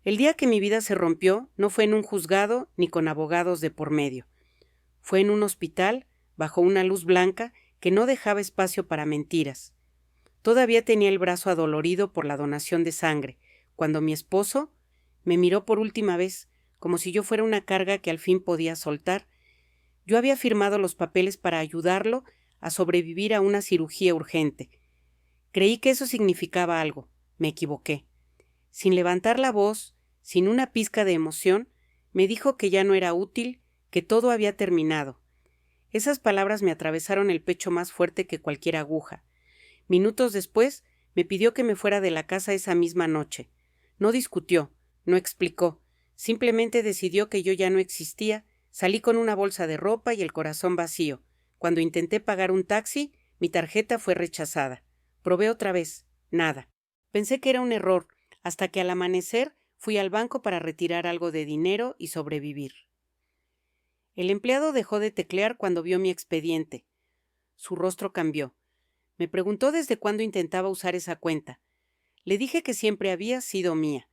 El día que mi vida se rompió no fue en un juzgado ni con abogados de por medio. Fue en un hospital, bajo una luz blanca que no dejaba espacio para mentiras. Todavía tenía el brazo adolorido por la donación de sangre, cuando mi esposo me miró por última vez, como si yo fuera una carga que al fin podía soltar. Yo había firmado los papeles para ayudarlo a sobrevivir a una cirugía urgente. Creí que eso significaba algo. Me equivoqué. Sin levantar la voz, sin una pizca de emoción, me dijo que ya no era útil, que todo había terminado. Esas palabras me atravesaron el pecho más fuerte que cualquier aguja. Minutos después, me pidió que me fuera de la casa esa misma noche. No discutió, no explicó, simplemente decidió que yo ya no existía. Salí con una bolsa de ropa y el corazón vacío. Cuando intenté pagar un taxi, mi tarjeta fue rechazada. Probé otra vez, nada. Pensé que era un error, hasta que al amanecer fui al banco para retirar algo de dinero y sobrevivir. El empleado dejó de teclear cuando vio mi expediente. Su rostro cambió. Me preguntó desde cuándo intentaba usar esa cuenta. Le dije que siempre había sido mía.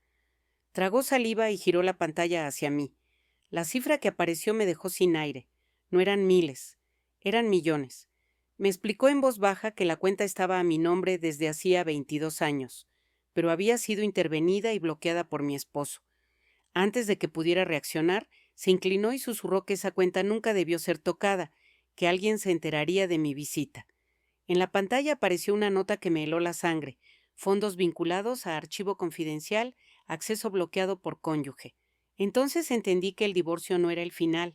Tragó saliva y giró la pantalla hacia mí. La cifra que apareció me dejó sin aire. No eran miles, eran millones. Me explicó en voz baja que la cuenta estaba a mi nombre desde hacía 22 años, pero había sido intervenida y bloqueada por mi esposo. Antes de que pudiera reaccionar, se inclinó y susurró que esa cuenta nunca debió ser tocada, que alguien se enteraría de mi visita. En la pantalla apareció una nota que me heló la sangre: fondos vinculados a archivo confidencial, acceso bloqueado por cónyuge. Entonces entendí que el divorcio no era el final,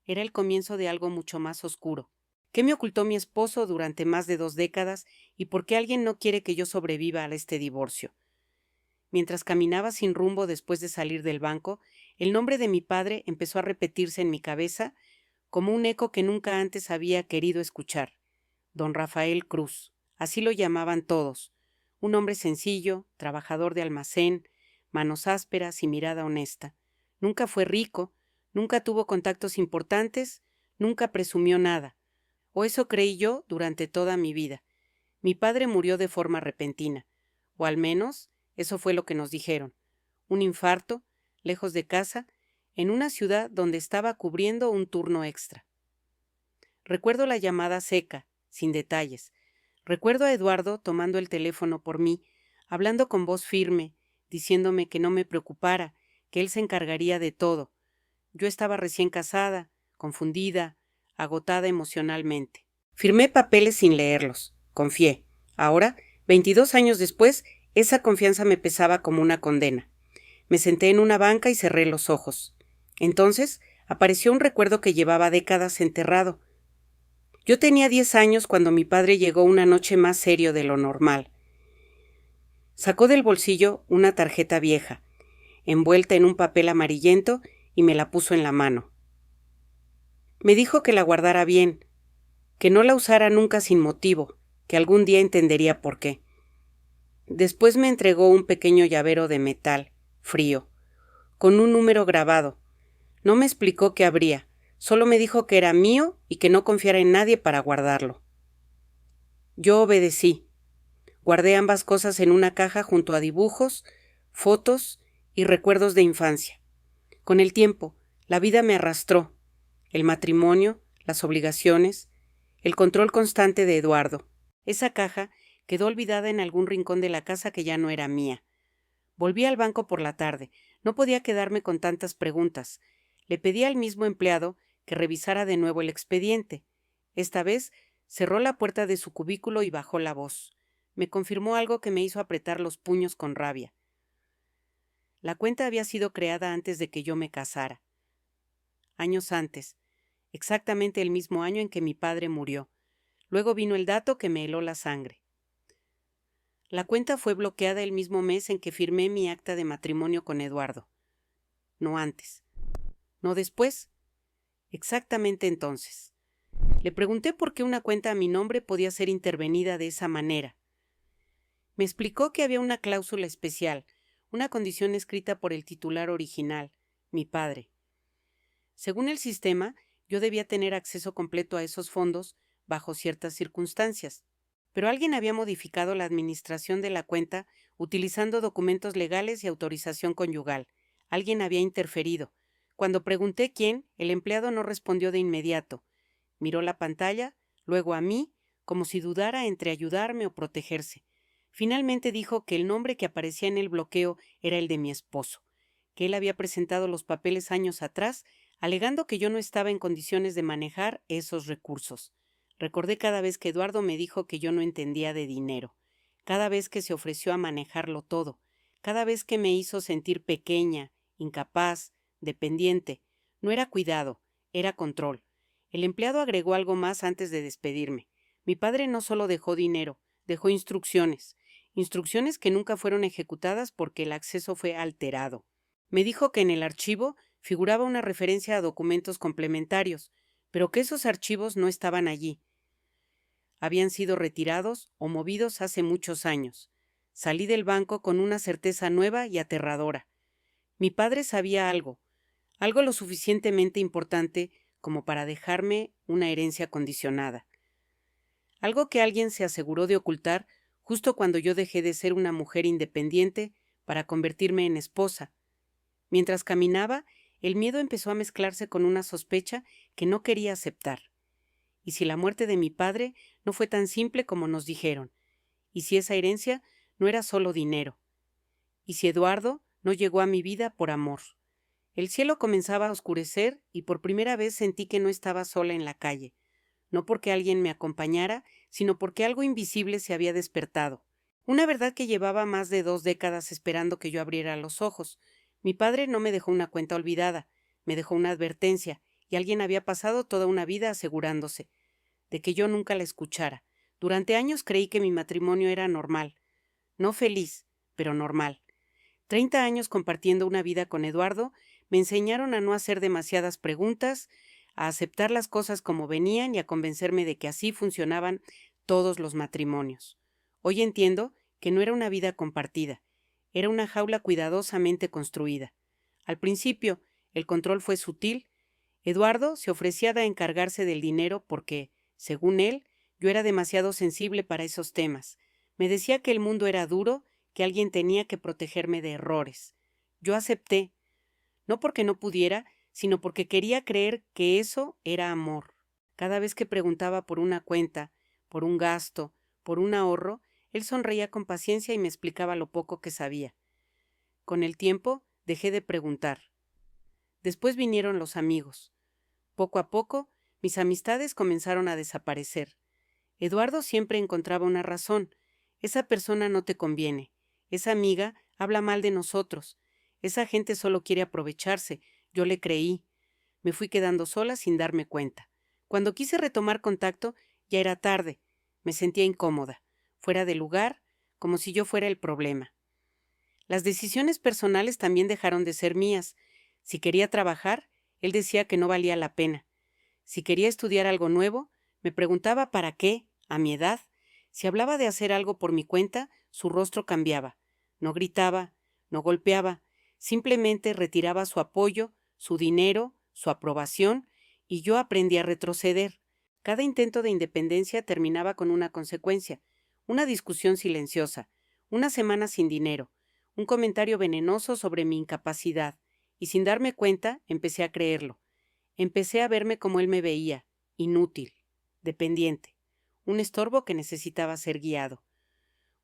era el comienzo de algo mucho más oscuro. ¿Qué me ocultó mi esposo durante más de 2 décadas y por qué alguien no quiere que yo sobreviva a este divorcio? Mientras caminaba sin rumbo después de salir del banco, el nombre de mi padre empezó a repetirse en mi cabeza como un eco que nunca antes había querido escuchar. Don Rafael Cruz, así lo llamaban todos. Un hombre sencillo, trabajador de almacén, manos ásperas y mirada honesta. Nunca fue rico, nunca tuvo contactos importantes, nunca presumió nada. O eso creí yo durante toda mi vida. Mi padre murió de forma repentina, o al menos eso fue lo que nos dijeron. Un infarto, lejos de casa, en una ciudad donde estaba cubriendo un turno extra. Recuerdo la llamada seca, sin detalles. Recuerdo a Eduardo tomando el teléfono por mí, hablando con voz firme, diciéndome que no me preocupara, que él se encargaría de todo. Yo estaba recién casada, confundida, agotada emocionalmente. Firmé papeles sin leerlos. Confié. Ahora, 22 años después, esa confianza me pesaba como una condena. Me senté en una banca y cerré los ojos. Entonces apareció un recuerdo que llevaba décadas enterrado. Yo tenía 10 años cuando mi padre llegó una noche más serio de lo normal. Sacó del bolsillo una tarjeta vieja, envuelta en un papel amarillento, y me la puso en la mano. Me dijo que la guardara bien, que no la usara nunca sin motivo, que algún día entendería por qué. Después me entregó un pequeño llavero de metal, frío, con un número grabado. No me explicó qué habría, solo me dijo que era mío y que no confiara en nadie para guardarlo. Yo obedecí. Guardé ambas cosas en una caja junto a dibujos, fotos y recuerdos de infancia. Con el tiempo, la vida me arrastró. El matrimonio, las obligaciones, el control constante de Eduardo. Esa caja quedó olvidada en algún rincón de la casa que ya no era mía. Volví al banco por la tarde. No podía quedarme con tantas preguntas. Le pedí al mismo empleado que revisara de nuevo el expediente. Esta vez cerró la puerta de su cubículo y bajó la voz. Me confirmó algo que me hizo apretar los puños con rabia. La cuenta había sido creada antes de que yo me casara. Años antes, exactamente el mismo año en que mi padre murió. Luego vino el dato que me heló la sangre. La cuenta fue bloqueada el mismo mes en que firmé mi acta de matrimonio con Eduardo. No antes. No después. Exactamente entonces. Le pregunté por qué una cuenta a mi nombre podía ser intervenida de esa manera. Me explicó que había una cláusula especial, una condición escrita por el titular original, mi padre. Según el sistema, yo debía tener acceso completo a esos fondos bajo ciertas circunstancias, pero alguien había modificado la administración de la cuenta utilizando documentos legales y autorización conyugal. Alguien había interferido. Cuando pregunté quién, el empleado no respondió de inmediato. Miró la pantalla, luego a mí, como si dudara entre ayudarme o protegerse. Finalmente dijo que el nombre que aparecía en el bloqueo era el de mi esposo, que él había presentado los papeles años atrás, alegando que yo no estaba en condiciones de manejar esos recursos. Recordé cada vez que Eduardo me dijo que yo no entendía de dinero, cada vez que se ofreció a manejarlo todo, cada vez que me hizo sentir pequeña, incapaz, dependiente. No era cuidado, era control. El empleado agregó algo más antes de despedirme. Mi padre no solo dejó dinero, dejó instrucciones que nunca fueron ejecutadas porque el acceso fue alterado. Me dijo que en el archivo figuraba una referencia a documentos complementarios, pero que esos archivos no estaban allí. Habían sido retirados o movidos hace muchos años. Salí del banco con una certeza nueva y aterradora. Mi padre sabía algo lo suficientemente importante como para dejarme una herencia condicionada. Algo que alguien se aseguró de ocultar justo cuando yo dejé de ser una mujer independiente para convertirme en esposa. Mientras caminaba, el miedo empezó a mezclarse con una sospecha que no quería aceptar. ¿Y si la muerte de mi padre no fue tan simple como nos dijeron? ¿Y si esa herencia no era solo dinero? ¿Y si Eduardo no llegó a mi vida por amor? El cielo comenzaba a oscurecer y por primera vez sentí que no estaba sola en la calle, no porque alguien me acompañara, sino porque algo invisible se había despertado. Una verdad que llevaba más de 2 décadas esperando que yo abriera los ojos. Mi padre no me dejó una cuenta olvidada, me dejó una advertencia, y alguien había pasado toda una vida asegurándose de que yo nunca la escuchara. Durante años creí que mi matrimonio era normal, no feliz, pero normal. 30 años compartiendo una vida con Eduardo me enseñaron a no hacer demasiadas preguntas, a aceptar las cosas como venían y a convencerme de que así funcionaban todos los matrimonios. Hoy entiendo que no era una vida compartida, era una jaula cuidadosamente construida. Al principio, el control fue sutil. Eduardo se ofrecía a encargarse del dinero porque, según él, yo era demasiado sensible para esos temas. Me decía que el mundo era duro, que alguien tenía que protegerme de errores. Yo acepté, no porque no pudiera, sino porque quería creer que eso era amor. Cada vez que preguntaba por una cuenta, por un gasto, por un ahorro, él sonreía con paciencia y me explicaba lo poco que sabía. Con el tiempo dejé de preguntar. Después vinieron los amigos. Poco a poco, mis amistades comenzaron a desaparecer. Eduardo siempre encontraba una razón. Esa persona no te conviene. Esa amiga habla mal de nosotros. Esa gente solo quiere aprovecharse. Yo le creí. Me fui quedando sola sin darme cuenta. Cuando quise retomar contacto, ya era tarde. Me sentía incómoda, fuera de lugar, como si yo fuera el problema. Las decisiones personales también dejaron de ser mías. Si quería trabajar, él decía que no valía la pena. Si quería estudiar algo nuevo, me preguntaba para qué, a mi edad. Si hablaba de hacer algo por mi cuenta, su rostro cambiaba. No gritaba, no golpeaba, simplemente retiraba su apoyo, su dinero, su aprobación, y yo aprendí a retroceder. Cada intento de independencia terminaba con una consecuencia, una discusión silenciosa, una semana sin dinero, un comentario venenoso sobre mi incapacidad, y sin darme cuenta empecé a creerlo. Empecé a verme como él me veía, inútil, dependiente, un estorbo que necesitaba ser guiado.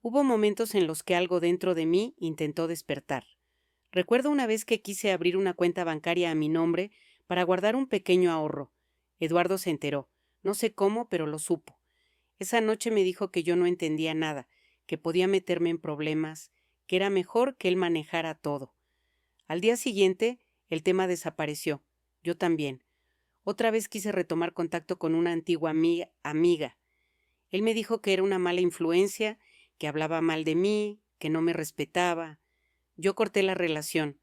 Hubo momentos en los que algo dentro de mí intentó despertar. Recuerdo una vez que quise abrir una cuenta bancaria a mi nombre para guardar un pequeño ahorro. Eduardo se enteró. No sé cómo, pero lo supo. Esa noche me dijo que yo no entendía nada, que podía meterme en problemas, que era mejor que él manejara todo. Al día siguiente, el tema desapareció. Yo también. Otra vez quise retomar contacto con una antigua amiga. Él me dijo que era una mala influencia, que hablaba mal de mí, que no me respetaba. Yo corté la relación.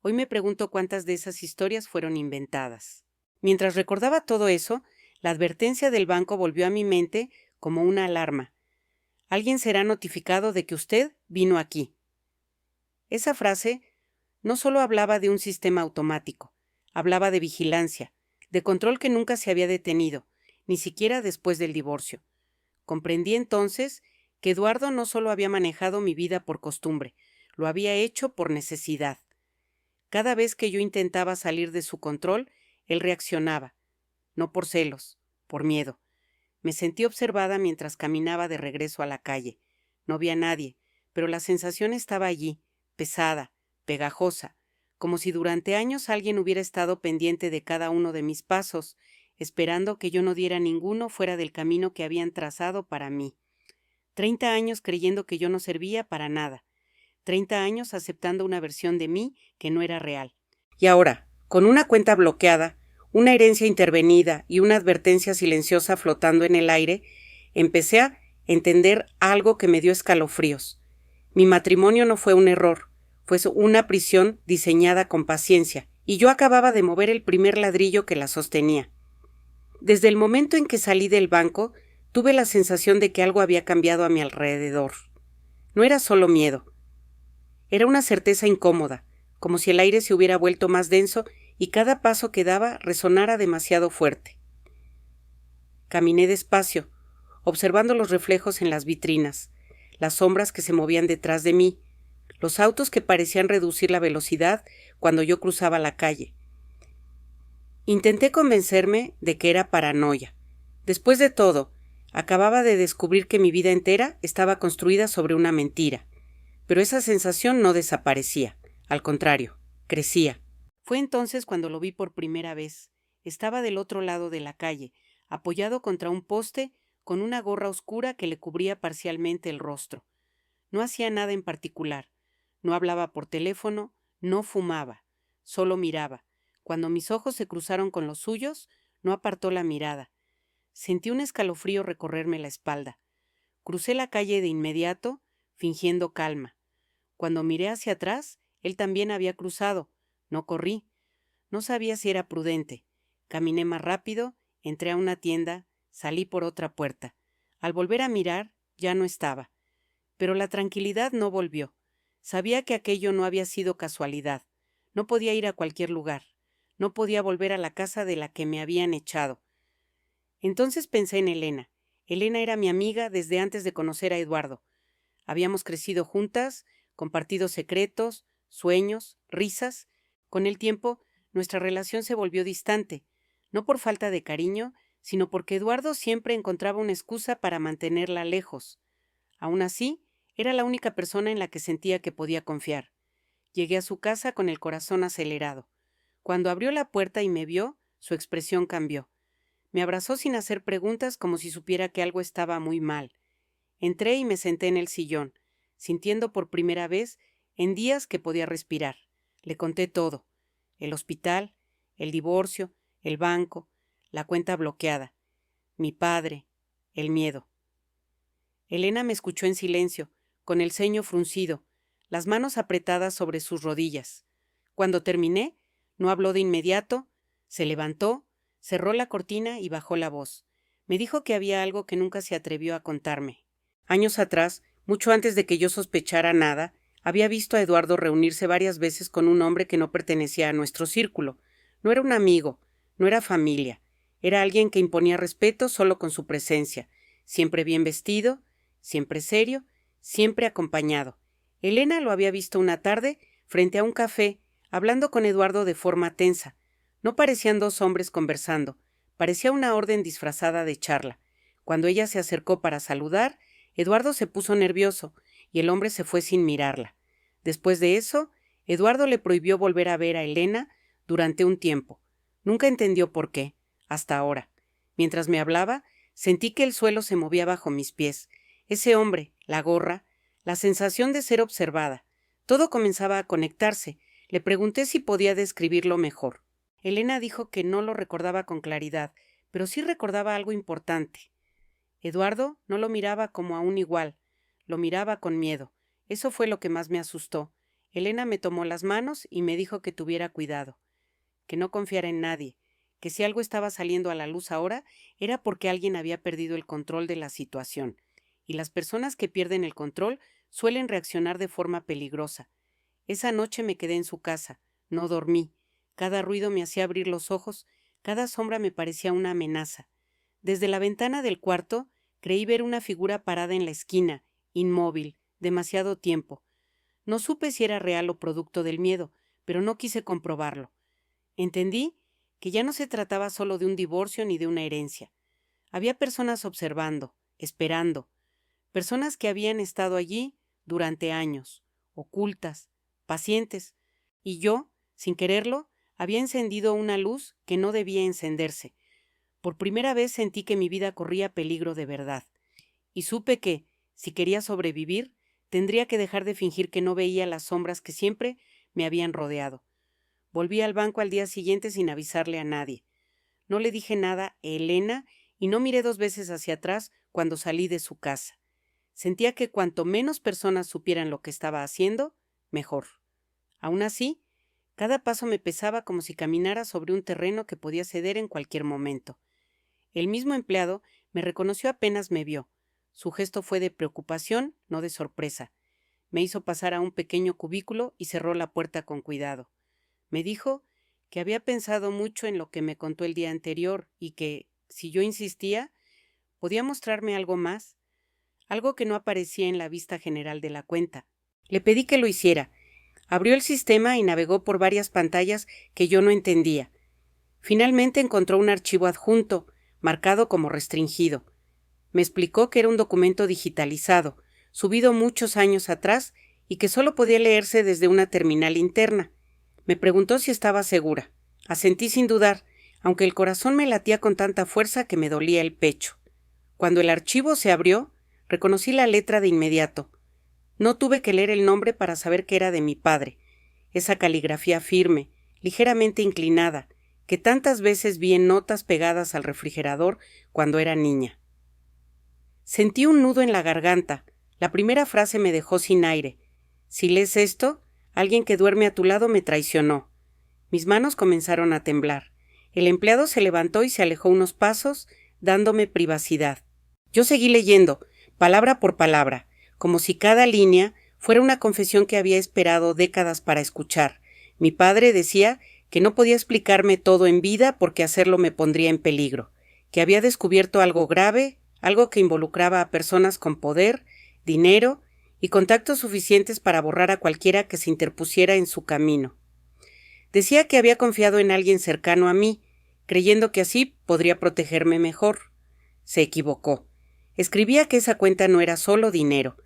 Hoy me pregunto cuántas de esas historias fueron inventadas. Mientras recordaba todo eso, la advertencia del banco volvió a mi mente como una alarma. Alguien será notificado de que usted vino aquí. Esa frase no solo hablaba de un sistema automático, hablaba de vigilancia, de control que nunca se había detenido, ni siquiera después del divorcio. Comprendí entonces que Eduardo no solo había manejado mi vida por costumbre, lo había hecho por necesidad. Cada vez que yo intentaba salir de su control, él reaccionaba, no por celos, por miedo. Me sentí observada mientras caminaba de regreso a la calle. No vi a nadie, pero la sensación estaba allí, pesada, pegajosa, como si durante años alguien hubiera estado pendiente de cada uno de mis pasos, esperando que yo no diera ninguno fuera del camino que habían trazado para mí. 30 años creyendo que yo no servía para nada. 30 años aceptando una versión de mí que no era real. Y ahora, con una cuenta bloqueada, una herencia intervenida y una advertencia silenciosa flotando en el aire, empecé a entender algo que me dio escalofríos. Mi matrimonio no fue un error, fue una prisión diseñada con paciencia, y yo acababa de mover el primer ladrillo que la sostenía. Desde el momento en que salí del banco, tuve la sensación de que algo había cambiado a mi alrededor. No era solo miedo. Era una certeza incómoda, como si el aire se hubiera vuelto más denso y cada paso que daba resonara demasiado fuerte. Caminé despacio, observando los reflejos en las vitrinas, las sombras que se movían detrás de mí, los autos que parecían reducir la velocidad cuando yo cruzaba la calle. Intenté convencerme de que era paranoia. Después de todo, acababa de descubrir que mi vida entera estaba construida sobre una mentira. Pero esa sensación no desaparecía. Al contrario, crecía. Fue entonces cuando lo vi por primera vez. Estaba del otro lado de la calle, apoyado contra un poste, con una gorra oscura que le cubría parcialmente el rostro. No hacía nada en particular. No hablaba por teléfono, no fumaba. Solo miraba. Cuando mis ojos se cruzaron con los suyos, no apartó la mirada. Sentí un escalofrío recorrerme la espalda. Crucé la calle de inmediato, fingiendo calma. Cuando miré hacia atrás, él también había cruzado. No corrí. No sabía si era prudente. Caminé más rápido, entré a una tienda, salí por otra puerta. Al volver a mirar, ya no estaba. Pero la tranquilidad no volvió. Sabía que aquello no había sido casualidad. No podía ir a cualquier lugar. No podía volver a la casa de la que me habían echado. Entonces pensé en Elena. Elena era mi amiga desde antes de conocer a Eduardo. Habíamos crecido juntas, compartido secretos, sueños, risas. Con el tiempo, nuestra relación se volvió distante, no por falta de cariño, sino porque Eduardo siempre encontraba una excusa para mantenerla lejos. Aún así, era la única persona en la que sentía que podía confiar. Llegué a su casa con el corazón acelerado. Cuando abrió la puerta y me vio, su expresión cambió. Me abrazó sin hacer preguntas, como si supiera que algo estaba muy mal. Entré y me senté en el sillón, sintiendo por primera vez en días que podía respirar. Le conté todo: el hospital, el divorcio, el banco, la cuenta bloqueada, mi padre, el miedo. Elena me escuchó en silencio, con el ceño fruncido, las manos apretadas sobre sus rodillas. Cuando terminé, no habló de inmediato, se levantó, cerró la cortina y bajó la voz. Me dijo que había algo que nunca se atrevió a contarme. Años atrás, mucho antes de que yo sospechara nada, había visto a Eduardo reunirse varias veces con un hombre que no pertenecía a nuestro círculo. No era un amigo, no era familia. Era alguien que imponía respeto solo con su presencia, siempre bien vestido, siempre serio, siempre acompañado. Elena lo había visto una tarde frente a un café, hablando con Eduardo de forma tensa. No parecían dos hombres conversando, parecía una orden disfrazada de charla. Cuando ella se acercó para saludar, Eduardo se puso nervioso y el hombre se fue sin mirarla. Después de eso, Eduardo le prohibió volver a ver a Elena durante un tiempo. Nunca entendió por qué, hasta ahora. Mientras me hablaba, sentí que el suelo se movía bajo mis pies. Ese hombre, la gorra, la sensación de ser observada. Todo comenzaba a conectarse. Le pregunté si podía describirlo mejor. Elena dijo que no lo recordaba con claridad, pero sí recordaba algo importante. Eduardo no lo miraba como a un igual, lo miraba con miedo. Eso fue lo que más me asustó. Elena me tomó las manos y me dijo que tuviera cuidado, que no confiara en nadie, que si algo estaba saliendo a la luz ahora era porque alguien había perdido el control de la situación, y las personas que pierden el control suelen reaccionar de forma peligrosa. Esa noche me quedé en su casa, no dormí. Cada ruido me hacía abrir los ojos, cada sombra me parecía una amenaza. Desde la ventana del cuarto creí ver una figura parada en la esquina, inmóvil, demasiado tiempo. No supe si era real o producto del miedo, pero no quise comprobarlo. Entendí que ya no se trataba solo de un divorcio ni de una herencia. Había personas observando, esperando, personas que habían estado allí durante años, ocultas, pacientes, y yo, sin quererlo, había encendido una luz que no debía encenderse. Por primera vez sentí que mi vida corría peligro de verdad, y supe que, si quería sobrevivir, tendría que dejar de fingir que no veía las sombras que siempre me habían rodeado. Volví al banco al día siguiente sin avisarle a nadie. No le dije nada a Elena y no miré 2 veces hacia atrás cuando salí de su casa. Sentía que cuanto menos personas supieran lo que estaba haciendo, mejor. Aún así, cada paso me pesaba como si caminara sobre un terreno que podía ceder en cualquier momento. El mismo empleado me reconoció apenas me vio. Su gesto fue de preocupación, no de sorpresa. Me hizo pasar a un pequeño cubículo y cerró la puerta con cuidado. Me dijo que había pensado mucho en lo que me contó el día anterior y que, si yo insistía, podía mostrarme algo más, algo que no aparecía en la vista general de la cuenta. Le pedí que lo hiciera. Abrió el sistema y navegó por varias pantallas que yo no entendía. Finalmente encontró un archivo adjunto, marcado como restringido. Me explicó que era un documento digitalizado, subido muchos años atrás y que solo podía leerse desde una terminal interna. Me preguntó si estaba segura. Asentí sin dudar, aunque el corazón me latía con tanta fuerza que me dolía el pecho. Cuando el archivo se abrió, reconocí la letra de inmediato. No tuve que leer el nombre para saber que era de mi padre. Esa caligrafía firme, ligeramente inclinada, que tantas veces vi en notas pegadas al refrigerador cuando era niña. Sentí un nudo en la garganta. La primera frase me dejó sin aire. Si lees esto, alguien que duerme a tu lado me traicionó. Mis manos comenzaron a temblar. El empleado se levantó y se alejó unos pasos, dándome privacidad. Yo seguí leyendo, palabra por palabra, como si cada línea fuera una confesión que había esperado décadas para escuchar. Mi padre decía que no podía explicarme todo en vida porque hacerlo me pondría en peligro, que había descubierto algo grave, algo que involucraba a personas con poder, dinero y contactos suficientes para borrar a cualquiera que se interpusiera en su camino. Decía que había confiado en alguien cercano a mí, creyendo que así podría protegerme mejor. Se equivocó. Escribía que esa cuenta no era solo dinero,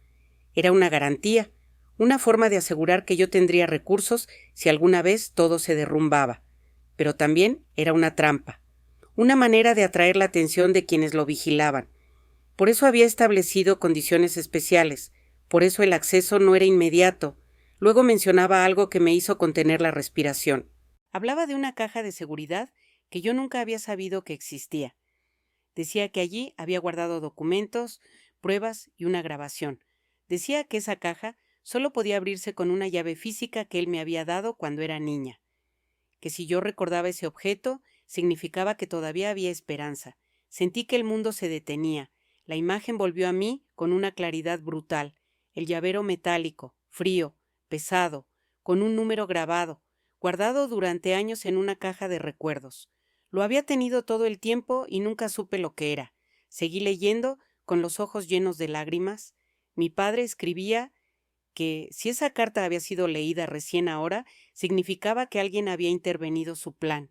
era una garantía, una forma de asegurar que yo tendría recursos si alguna vez todo se derrumbaba. Pero también era una trampa, una manera de atraer la atención de quienes lo vigilaban. Por eso había establecido condiciones especiales, por eso el acceso no era inmediato. Luego mencionaba algo que me hizo contener la respiración. Hablaba de una caja de seguridad que yo nunca había sabido que existía. Decía que allí había guardado documentos, pruebas y una grabación. Decía que esa caja solo podía abrirse con una llave física que él me había dado cuando era niña. Que si yo recordaba ese objeto, significaba que todavía había esperanza. Sentí que el mundo se detenía. La imagen volvió a mí con una claridad brutal. El llavero metálico, frío, pesado, con un número grabado, guardado durante años en una caja de recuerdos. Lo había tenido todo el tiempo y nunca supe lo que era. Seguí leyendo, con los ojos llenos de lágrimas. Mi padre escribía que, si esa carta había sido leída recién ahora, significaba que alguien había intervenido su plan,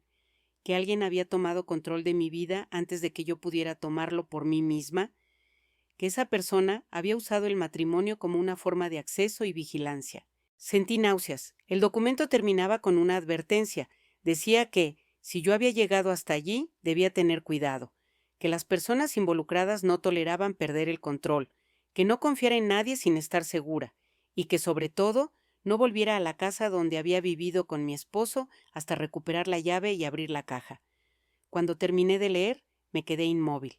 que alguien había tomado control de mi vida antes de que yo pudiera tomarlo por mí misma, que esa persona había usado el matrimonio como una forma de acceso y vigilancia. Sentí náuseas. El documento terminaba con una advertencia. Decía que, si yo había llegado hasta allí, debía tener cuidado, que las personas involucradas no toleraban perder el control, que no confiara en nadie sin estar segura, y que, sobre todo, no volviera a la casa donde había vivido con mi esposo hasta recuperar la llave y abrir la caja. Cuando terminé de leer, me quedé inmóvil.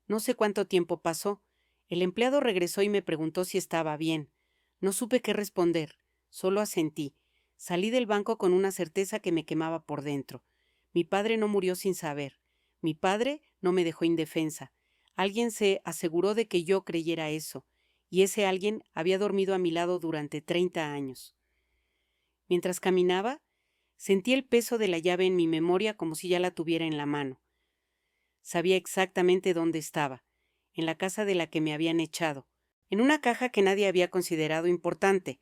No sé cuánto tiempo pasó. El empleado regresó y me preguntó si estaba bien. No supe qué responder, solo asentí. Salí del banco con una certeza que me quemaba por dentro. Mi padre no murió sin saber. Mi padre no me dejó indefensa. Alguien se aseguró de que yo creyera eso, y ese alguien había dormido a mi lado durante 30 años. Mientras caminaba, sentí el peso de la llave en mi memoria como si ya la tuviera en la mano. Sabía exactamente dónde estaba, en la casa de la que me habían echado, en una caja que nadie había considerado importante,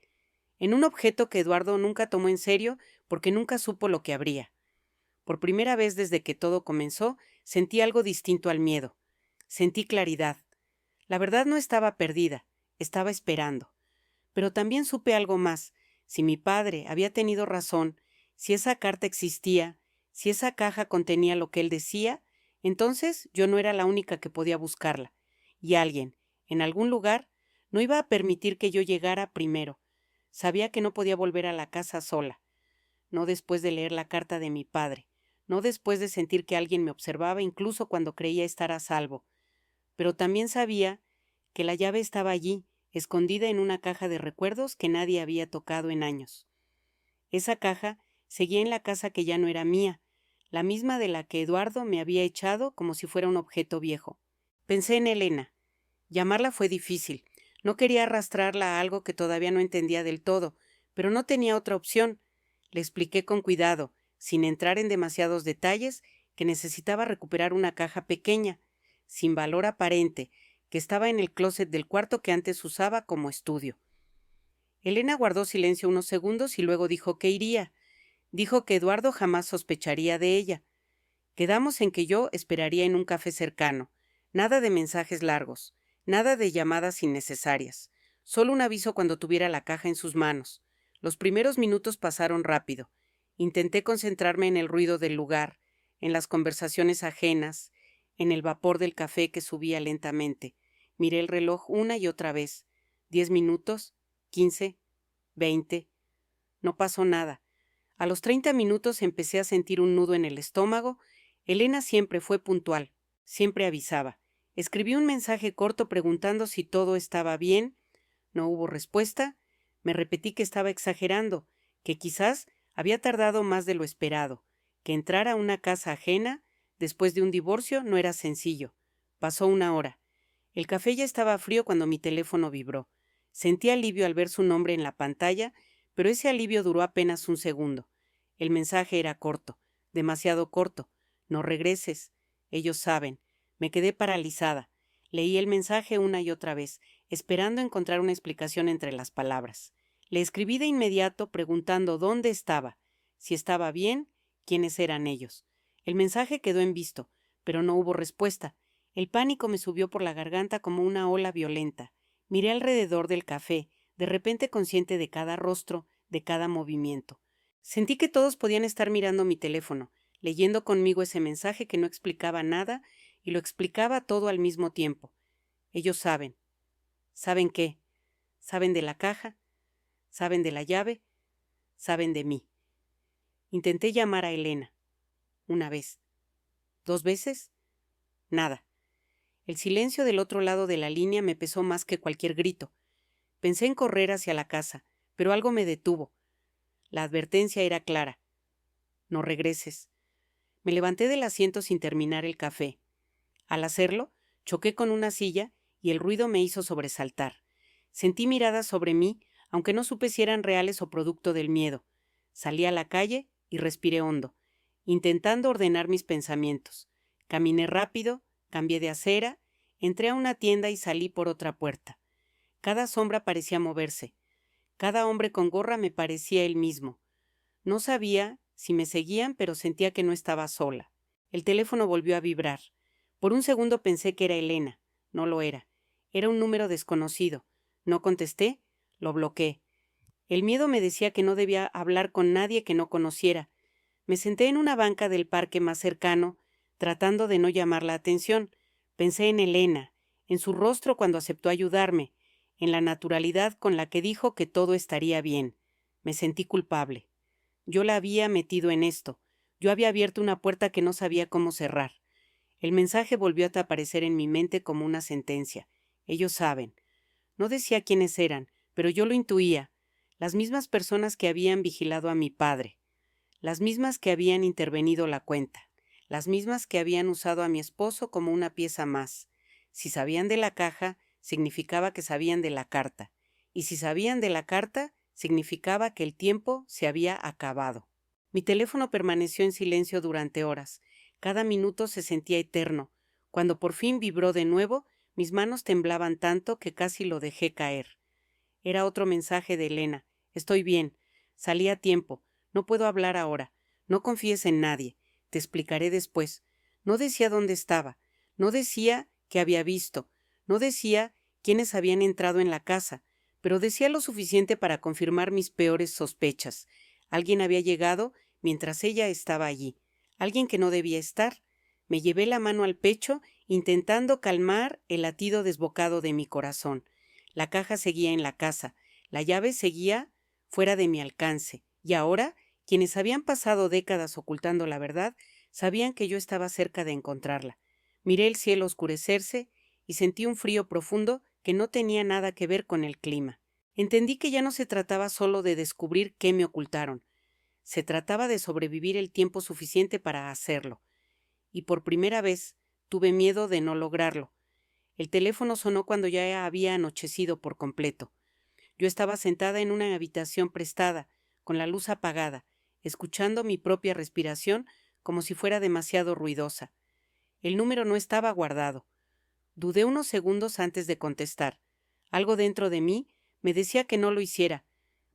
en un objeto que Eduardo nunca tomó en serio porque nunca supo lo que habría. Por primera vez desde que todo comenzó, sentí algo distinto al miedo. Sentí claridad. La verdad no estaba perdida, estaba esperando. Pero también supe algo más. Si mi padre había tenido razón, si esa carta existía, si esa caja contenía lo que él decía, entonces yo no era la única que podía buscarla. Y alguien, en algún lugar, no iba a permitir que yo llegara primero. Sabía que no podía volver a la casa sola. No después de leer la carta de mi padre. No después de sentir que alguien me observaba incluso cuando creía estar a salvo. Pero también sabía que la llave estaba allí, escondida en una caja de recuerdos que nadie había tocado en años. Esa caja seguía en la casa que ya no era mía, la misma de la que Eduardo me había echado como si fuera un objeto viejo. Pensé en Elena. Llamarla fue difícil. No quería arrastrarla a algo que todavía no entendía del todo, pero no tenía otra opción. Le expliqué con cuidado, sin entrar en demasiados detalles, que necesitaba recuperar una caja pequeña, sin valor aparente, que estaba en el closet del cuarto que antes usaba como estudio. Elena guardó silencio unos segundos y luego dijo que iría. Dijo que Eduardo jamás sospecharía de ella. Quedamos en que yo esperaría en un café cercano. Nada de mensajes largos, nada de llamadas innecesarias. Solo un aviso cuando tuviera la caja en sus manos. Los primeros minutos pasaron rápido. Intenté concentrarme en el ruido del lugar, en las conversaciones ajenas, en el vapor del café que subía lentamente. Miré el reloj una y otra vez. 10 minutos, 15, 20. No pasó nada. A los 30 minutos empecé a sentir un nudo en el estómago. Elena siempre fue puntual, siempre avisaba. Escribí un mensaje corto preguntando si todo estaba bien. No hubo respuesta. Me repetí que estaba exagerando, que quizás había tardado más de lo esperado, que entrar a una casa ajena después de un divorcio no era sencillo. Pasó una hora. El café ya estaba frío cuando mi teléfono vibró. Sentí alivio al ver su nombre en la pantalla, pero ese alivio duró apenas un segundo. El mensaje era corto, demasiado corto. No regreses. Ellos saben. Me quedé paralizada. Leí el mensaje una y otra vez, esperando encontrar una explicación entre las palabras. Le escribí de inmediato preguntando dónde estaba, si estaba bien, quiénes eran ellos. El mensaje quedó en visto, pero no hubo respuesta. El pánico me subió por la garganta como una ola violenta. Miré alrededor del café, de repente consciente de cada rostro, de cada movimiento. Sentí que todos podían estar mirando mi teléfono, leyendo conmigo ese mensaje que no explicaba nada y lo explicaba todo al mismo tiempo. Ellos saben. ¿Saben qué? ¿Saben de la caja? ¿Saben de la llave? ¿Saben de mí? Intenté llamar a Elena. Una vez. 2 veces. Nada. El silencio del otro lado de la línea me pesó más que cualquier grito. Pensé en correr hacia la casa, pero algo me detuvo. La advertencia era clara. No regreses. Me levanté del asiento sin terminar el café. Al hacerlo, choqué con una silla y el ruido me hizo sobresaltar. Sentí miradas sobre mí, aunque no supe si eran reales o producto del miedo. Salí a la calle y respiré hondo, intentando ordenar mis pensamientos. Caminé rápido, cambié de acera, entré a una tienda y salí por otra puerta. Cada sombra parecía moverse. Cada hombre con gorra me parecía él mismo. No sabía si me seguían, pero sentía que no estaba sola. El teléfono volvió a vibrar. Por un segundo pensé que era Elena. No lo era. Era un número desconocido. No contesté, lo bloqueé. El miedo me decía que no debía hablar con nadie que no conociera. Me senté en una banca del parque más cercano, tratando de no llamar la atención. Pensé en Elena, en su rostro cuando aceptó ayudarme, en la naturalidad con la que dijo que todo estaría bien. Me sentí culpable. Yo la había metido en esto. Yo había abierto una puerta que no sabía cómo cerrar. El mensaje volvió a aparecer en mi mente como una sentencia. Ellos saben. No decía quiénes eran, pero yo lo intuía. Las mismas personas que habían vigilado a mi padre. Las mismas que habían intervenido la cuenta. Las mismas que habían usado a mi esposo como una pieza más. Si sabían de la caja, significaba que sabían de la carta. Y si sabían de la carta, significaba que el tiempo se había acabado. Mi teléfono permaneció en silencio durante horas. Cada minuto se sentía eterno. Cuando por fin vibró de nuevo, mis manos temblaban tanto que casi lo dejé caer. Era otro mensaje de Elena. Estoy bien. Salí a tiempo. No puedo hablar ahora. No confíes en nadie. Te explicaré después. No decía dónde estaba. No decía qué había visto. No decía quiénes habían entrado en la casa, pero decía lo suficiente para confirmar mis peores sospechas. Alguien había llegado mientras ella estaba allí. Alguien que no debía estar. Me llevé la mano al pecho, intentando calmar el latido desbocado de mi corazón. La caja seguía en la casa. La llave seguía fuera de mi alcance. Y ahora, quienes habían pasado décadas ocultando la verdad, sabían que yo estaba cerca de encontrarla. Miré el cielo oscurecerse y sentí un frío profundo que no tenía nada que ver con el clima. Entendí que ya no se trataba solo de descubrir qué me ocultaron. Se trataba de sobrevivir el tiempo suficiente para hacerlo. Y por primera vez tuve miedo de no lograrlo. El teléfono sonó cuando ya había anochecido por completo. Yo estaba sentada en una habitación prestada, con la luz apagada, escuchando mi propia respiración como si fuera demasiado ruidosa. El número no estaba guardado. Dudé unos segundos antes de contestar. Algo dentro de mí me decía que no lo hiciera,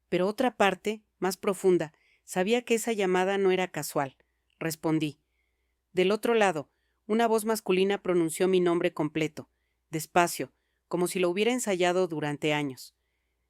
pero otra parte, más profunda, sabía que esa llamada no era casual. Respondí. Del otro lado, una voz masculina pronunció mi nombre completo, despacio, como si lo hubiera ensayado durante años.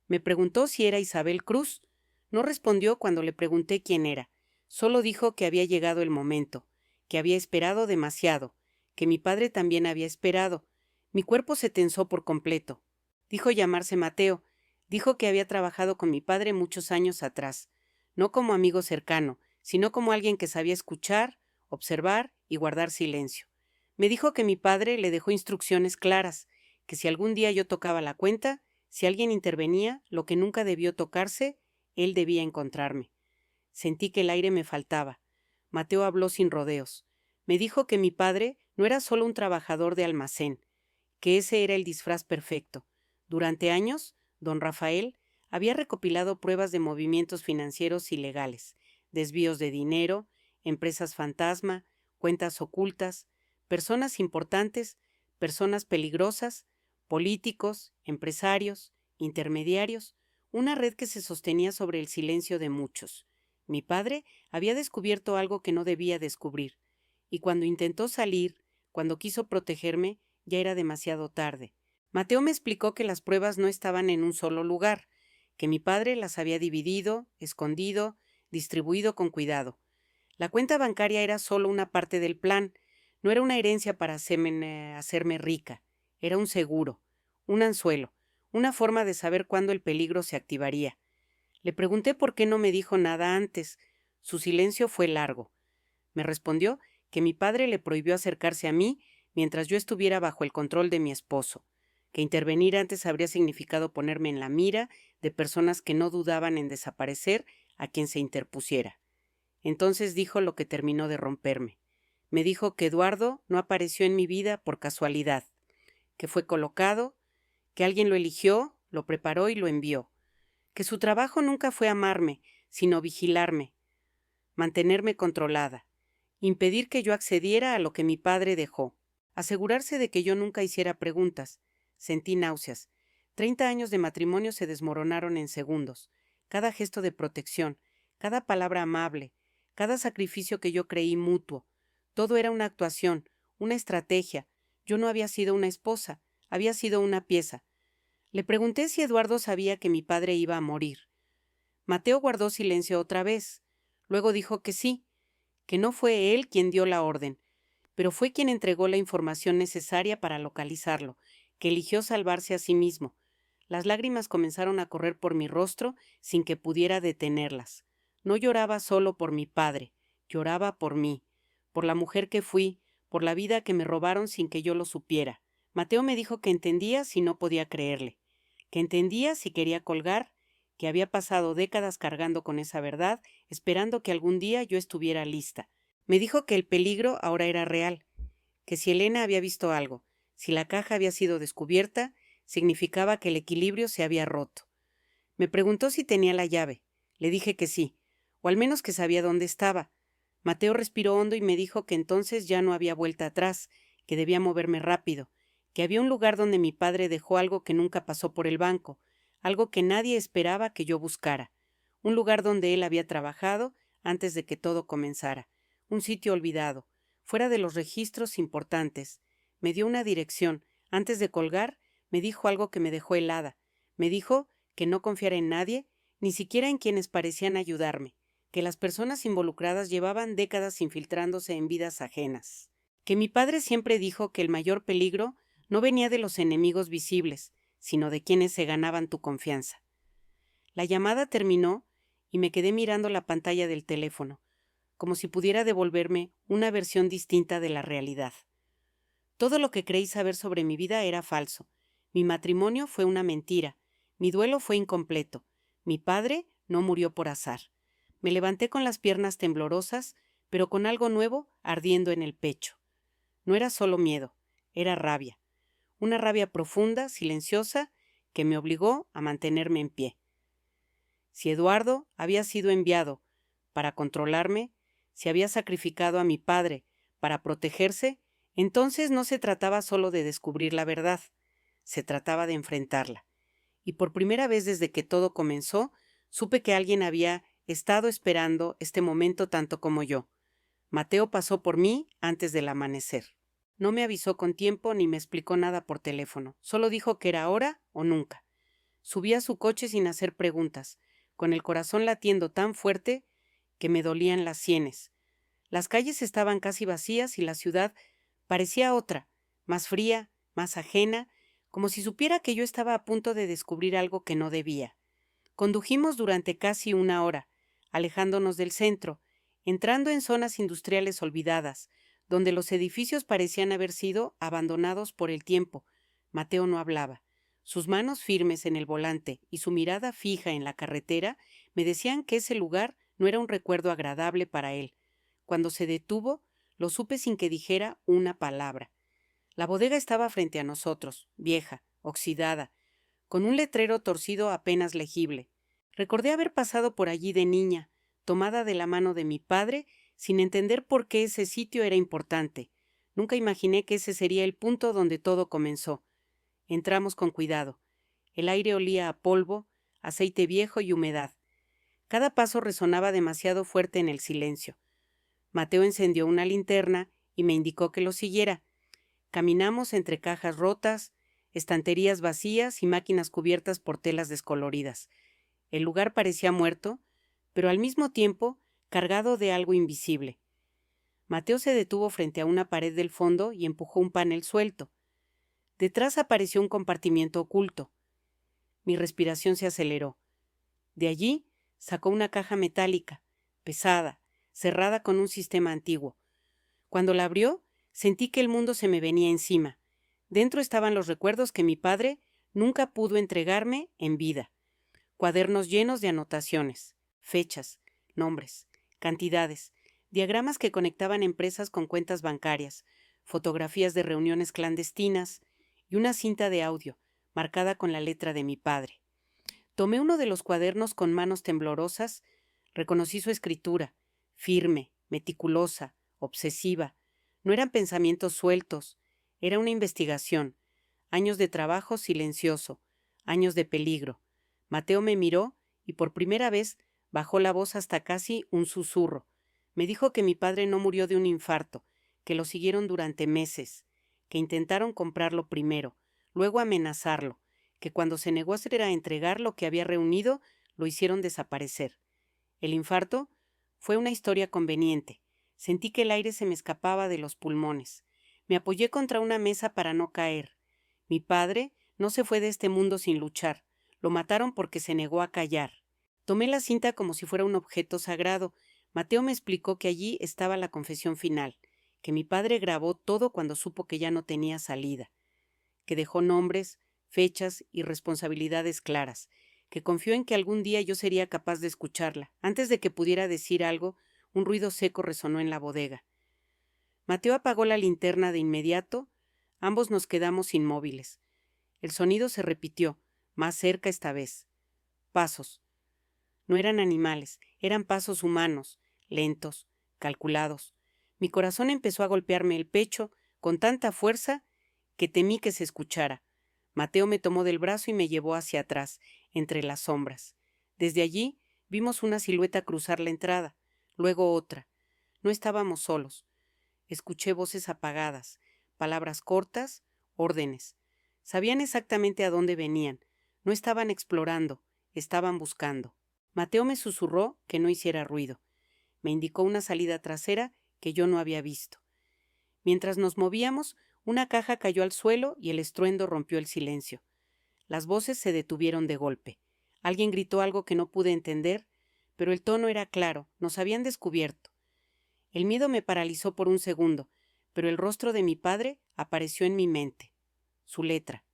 Me preguntó si era Isabel Cruz. No respondió cuando le pregunté quién era. Solo dijo que había llegado el momento, que había esperado demasiado, que mi padre también había esperado. Mi cuerpo se tensó por completo. Dijo llamarse Mateo. Dijo que había trabajado con mi padre muchos años atrás, no como amigo cercano, sino como alguien que sabía escuchar, observar y guardar silencio. Me dijo que mi padre le dejó instrucciones claras, que si algún día yo tocaba la cuenta, si alguien intervenía, lo que nunca debió tocarse, él debía encontrarme. Sentí que el aire me faltaba. Mateo habló sin rodeos. Me dijo que mi padre no era solo un trabajador de almacén, que ese era el disfraz perfecto. Durante años, don Rafael había recopilado pruebas de movimientos financieros ilegales, desvíos de dinero, empresas fantasma, cuentas ocultas, personas importantes, personas peligrosas, políticos, empresarios, intermediarios, una red que se sostenía sobre el silencio de muchos. Mi padre había descubierto algo que no debía descubrir, y cuando intentó salir, cuando quiso protegerme, ya era demasiado tarde. Mateo me explicó que las pruebas no estaban en un solo lugar, que mi padre las había dividido, escondido, distribuido con cuidado. La cuenta bancaria era solo una parte del plan, no era una herencia para hacerme rica, era un seguro, un anzuelo, una forma de saber cuándo el peligro se activaría. Le pregunté por qué no me dijo nada antes. Su silencio fue largo. Me respondió que mi padre le prohibió acercarse a mí mientras yo estuviera bajo el control de mi esposo, que intervenir antes habría significado ponerme en la mira de personas que no dudaban en desaparecer a quien se interpusiera. Entonces dijo lo que terminó de romperme. Me dijo que Eduardo no apareció en mi vida por casualidad, que fue colocado, que alguien lo eligió, lo preparó y lo envió, que su trabajo nunca fue amarme, sino vigilarme, mantenerme controlada, impedir que yo accediera a lo que mi padre dejó, asegurarse de que yo nunca hiciera preguntas. Sentí náuseas. 30 años de matrimonio se desmoronaron en segundos. Cada gesto de protección, cada palabra amable, cada sacrificio que yo creí mutuo, todo era una actuación, una estrategia. Yo no había sido una esposa, había sido una pieza. Le pregunté si Eduardo sabía que mi padre iba a morir. Mateo guardó silencio otra vez. Luego dijo que sí, que no fue él quien dio la orden, pero fue quien entregó la información necesaria para localizarlo, que eligió salvarse a sí mismo. Las lágrimas comenzaron a correr por mi rostro sin que pudiera detenerlas. No lloraba solo por mi padre, lloraba por mí, por la mujer que fui, por la vida que me robaron sin que yo lo supiera. Mateo me dijo que entendía si no podía creerle, que entendía si quería colgar, que había pasado décadas cargando con esa verdad, esperando que algún día yo estuviera lista. Me dijo que el peligro ahora era real, que si Elena había visto algo, si la caja había sido descubierta, significaba que el equilibrio se había roto. Me preguntó si tenía la llave. Le dije que sí, o al menos que sabía dónde estaba. Mateo respiró hondo y me dijo que entonces ya no había vuelta atrás, que debía moverme rápido, que había un lugar donde mi padre dejó algo que nunca pasó por el banco, algo que nadie esperaba que yo buscara, un lugar donde él había trabajado, antes de que todo comenzara. Un sitio olvidado, fuera de los registros importantes. Me dio una dirección. Antes de colgar, me dijo algo que me dejó helada. Me dijo que no confiara en nadie, ni siquiera en quienes parecían ayudarme, que las personas involucradas llevaban décadas infiltrándose en vidas ajenas. Que mi padre siempre dijo que el mayor peligro no venía de los enemigos visibles, sino de quienes se ganaban tu confianza. La llamada terminó y me quedé mirando la pantalla del teléfono, como si pudiera devolverme una versión distinta de la realidad. Todo lo que creí saber sobre mi vida era falso. Mi matrimonio fue una mentira. Mi duelo fue incompleto. Mi padre no murió por azar. Me levanté con las piernas temblorosas, pero con algo nuevo ardiendo en el pecho. No era solo miedo, era rabia. Una rabia profunda, silenciosa, que me obligó a mantenerme en pie. Si Eduardo había sido enviado para controlarme, si había sacrificado a mi padre para protegerse, entonces no se trataba solo de descubrir la verdad, se trataba de enfrentarla. Y por primera vez desde que todo comenzó, supe que alguien había estado esperando este momento tanto como yo. Mateo pasó por mí antes del amanecer. No me avisó con tiempo ni me explicó nada por teléfono. Solo dijo que era ahora o nunca. Subí a su coche sin hacer preguntas, con el corazón latiendo tan fuerte que me dolían las sienes. Las calles estaban casi vacías y la ciudad parecía otra, más fría, más ajena, como si supiera que yo estaba a punto de descubrir algo que no debía. Condujimos durante casi una hora, alejándonos del centro, entrando en zonas industriales olvidadas, donde los edificios parecían haber sido abandonados por el tiempo. Mateo no hablaba. Sus manos firmes en el volante y su mirada fija en la carretera me decían que ese lugar no era un recuerdo agradable para él. Cuando se detuvo, lo supe sin que dijera una palabra. La bodega estaba frente a nosotros, vieja, oxidada, con un letrero torcido apenas legible. Recordé haber pasado por allí de niña, tomada de la mano de mi padre, sin entender por qué ese sitio era importante. Nunca imaginé que ese sería el punto donde todo comenzó. Entramos con cuidado. El aire olía a polvo, aceite viejo y humedad. Cada paso resonaba demasiado fuerte en el silencio. Mateo encendió una linterna y me indicó que lo siguiera. Caminamos entre cajas rotas, estanterías vacías y máquinas cubiertas por telas descoloridas. El lugar parecía muerto, pero al mismo tiempo cargado de algo invisible. Mateo se detuvo frente a una pared del fondo y empujó un panel suelto. Detrás apareció un compartimiento oculto. Mi respiración se aceleró. De allí sacó una caja metálica, pesada, cerrada con un sistema antiguo. Cuando la abrió, sentí que el mundo se me venía encima. Dentro estaban los recuerdos que mi padre nunca pudo entregarme en vida. Cuadernos llenos de anotaciones, fechas, nombres, cantidades, diagramas que conectaban empresas con cuentas bancarias, fotografías de reuniones clandestinas y una cinta de audio marcada con la letra de mi padre. Tomé uno de los cuadernos con manos temblorosas, reconocí su escritura, firme, meticulosa, obsesiva. No eran pensamientos sueltos, era una investigación, años de trabajo silencioso, años de peligro. Mateo me miró y por primera vez bajó la voz hasta casi un susurro. Me dijo que mi padre no murió de un infarto, que lo siguieron durante meses, que intentaron comprarlo primero, luego amenazarlo, que cuando se negó a entregar lo que había reunido, lo hicieron desaparecer. El infarto fue una historia conveniente. Sentí que el aire se me escapaba de los pulmones. Me apoyé contra una mesa para no caer. Mi padre no se fue de este mundo sin luchar. Lo mataron porque se negó a callar. Tomé la cinta como si fuera un objeto sagrado. Mateo me explicó que allí estaba la confesión final, que mi padre grabó todo cuando supo que ya no tenía salida, que dejó nombres, fechas y responsabilidades claras, que confió en que algún día yo sería capaz de escucharla. Antes de que pudiera decir algo, un ruido seco resonó en la bodega. Mateo apagó la linterna de inmediato. Ambos nos quedamos inmóviles. El sonido se repitió, más cerca esta vez. Pasos. No eran animales, eran pasos humanos, lentos, calculados. Mi corazón empezó a golpearme el pecho con tanta fuerza que temí que se escuchara. Mateo me tomó del brazo y me llevó hacia atrás, entre las sombras. Desde allí vimos una silueta cruzar la entrada. luego otra. No estábamos solos. Escuché voces apagadas, palabras cortas, órdenes. Sabían exactamente a dónde venían. No estaban explorando, estaban buscando. Mateo me susurró que no hiciera ruido. Me indicó una salida trasera que yo no había visto. Mientras nos movíamos, una caja cayó al suelo y el estruendo rompió el silencio. Las voces se detuvieron de golpe. Alguien gritó algo que no pude entender, pero el tono era claro, nos habían descubierto. El miedo me paralizó por un segundo, pero el rostro de mi padre apareció en mi mente. Su letra,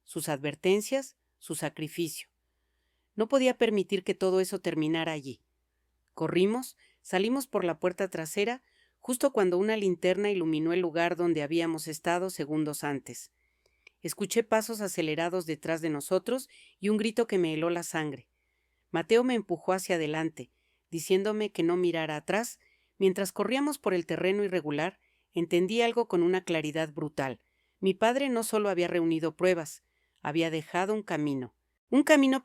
sus advertencias, su sacrificio. No podía permitir que todo eso terminara allí. Corrimos, salimos por la puerta trasera, justo cuando una linterna iluminó el lugar donde habíamos estado segundos antes. Escuché pasos acelerados detrás de nosotros y un grito que me heló la sangre. Mateo me empujó hacia adelante, diciéndome que no mirara atrás. Mientras corríamos por el terreno irregular, entendí algo con una claridad brutal. Mi padre no solo había reunido pruebas, había dejado un camino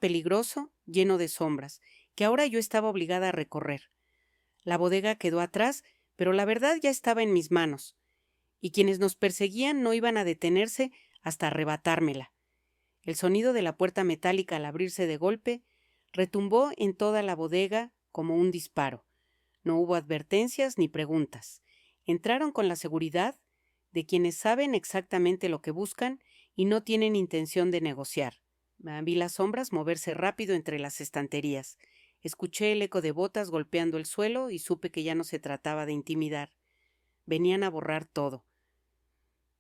peligroso, lleno de sombras, que ahora yo estaba obligada a recorrer. La bodega quedó atrás, pero la verdad ya estaba en mis manos, y quienes nos perseguían no iban a detenerse hasta arrebatármela. El sonido de la puerta metálica al abrirse de golpe retumbó en toda la bodega como un disparo. No hubo advertencias ni preguntas. Entraron con la seguridad de quienes saben exactamente lo que buscan y no tienen intención de negociar. Vi las sombras moverse rápido entre las estanterías. Escuché el eco de botas golpeando el suelo y supe que ya no se trataba de intimidar. Venían a borrar todo.